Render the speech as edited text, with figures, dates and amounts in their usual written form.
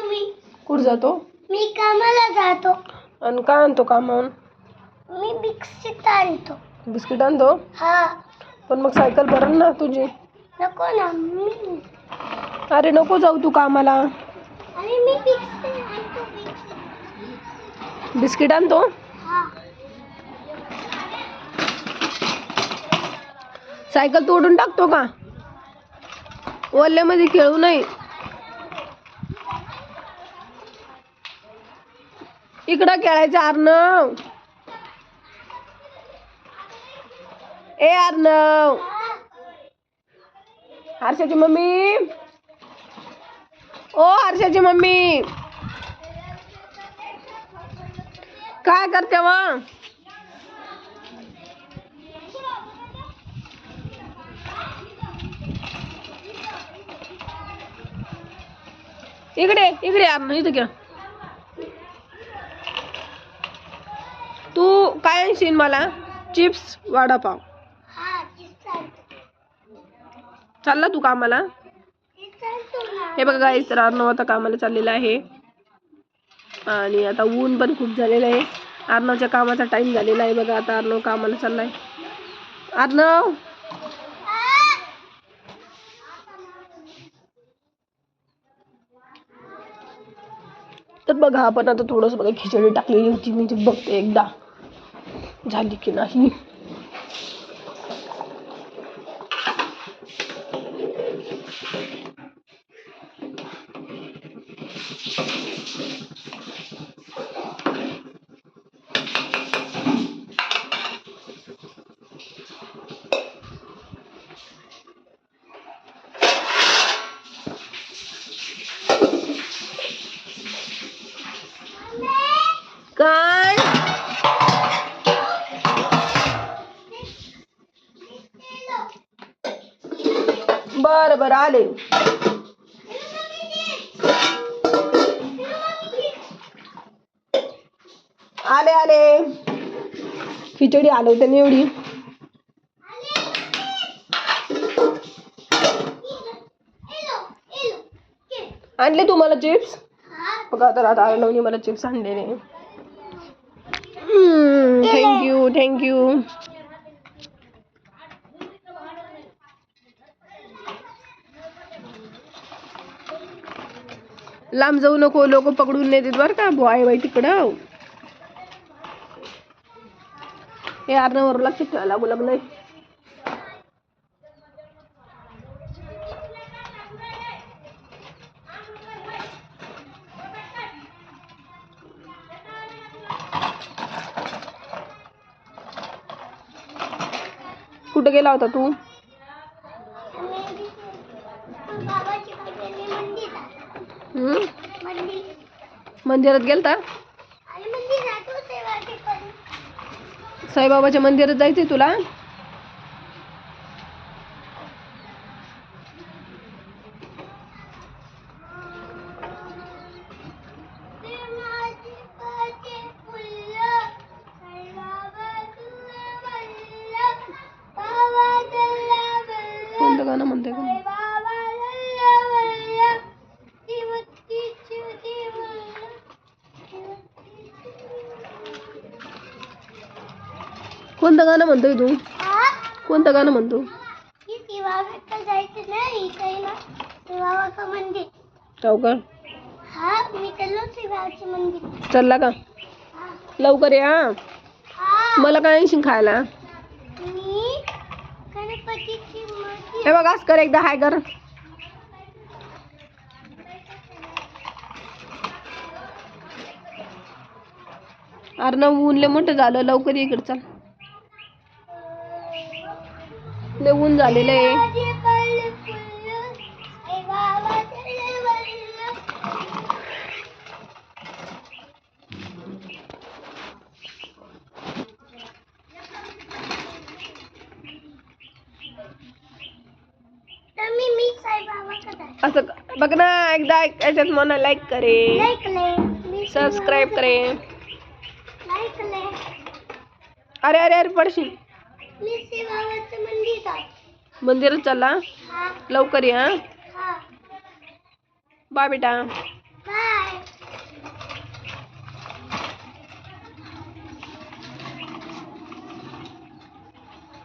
मी. कुठं जातो? मी कामाला जातो. आणि काय आणतो कामावून? मी बिस्किट आणतो. बिस्किट आणतो? हा. पण मग सायकल भरण ना तुझी. नको ना मी. अरे नको जाऊ तू कामाला. अरे मी बिस्किट आणतो. बिस्किट आणतो? हा. सायकल तोडून टाकतो का? ओल्यामध्ये खेळू नये. इकडं खेळायचं अर्णव. ए अर्णव. हर्षाची मम्मी. ओ हर्षाची मम्मी. काय करते मग? इकडे इकडे अर्णव इथं खेळ. तू काय आणशील मला? चिप्स वडापाव. हा चिप्स आणतो. चालला तू कामाला? चिप्स आणतो ना. हे बघा गाईस, तर अर्णव आता कामाला चाललेला आहे आणि आता ऊन पण खूप झालेलं आहे. अर्णवच्या कामाचा टाइम झालेला आहे बघा. आता अर्णव कामाला चाललाय. अर्णव तर बघा, आपण आता थोडस बघा खिचडी टाकलेली होती. मी ते बघते एकदा झाली की नाही. काय बरं बरं आले. आले आले. खिचडी हलवते ना एवढी. आणले तुम्हाला चिप्स? बघा तर आता अर्णवने मला चिप्स आणलेले. Thank you thank you. लांब जाऊ नको, लोक पकडून नेतात बरं का. बॉय बाई तिकडं. हे अर्णववर लक्ष ठेवायला लागू नाही. कुठे गेला होता तू? मंदिरात गेलता? साईबाबाच्या मंदिरात जायचंय तुला? कोणतं गाणं म्हणते का? कोणतं गाणं म्हणतोय तू? कोणतं गाणं म्हणतो? हो का? चालला का? लवकर या. मला काय आणशील खायला? हे बघ आज कर एकदा हाय कर. अर्णव ऊन लय मोठं झालं, लवकर इकडे चल. लय ऊन झालेलं आहे. असं बघ ना एकदा याच्यात मला लाईक करे, सबस्क्राईब करे. अरे अरे अरे पडशील. मंदिरात चला लवकर या. बाय बेटा.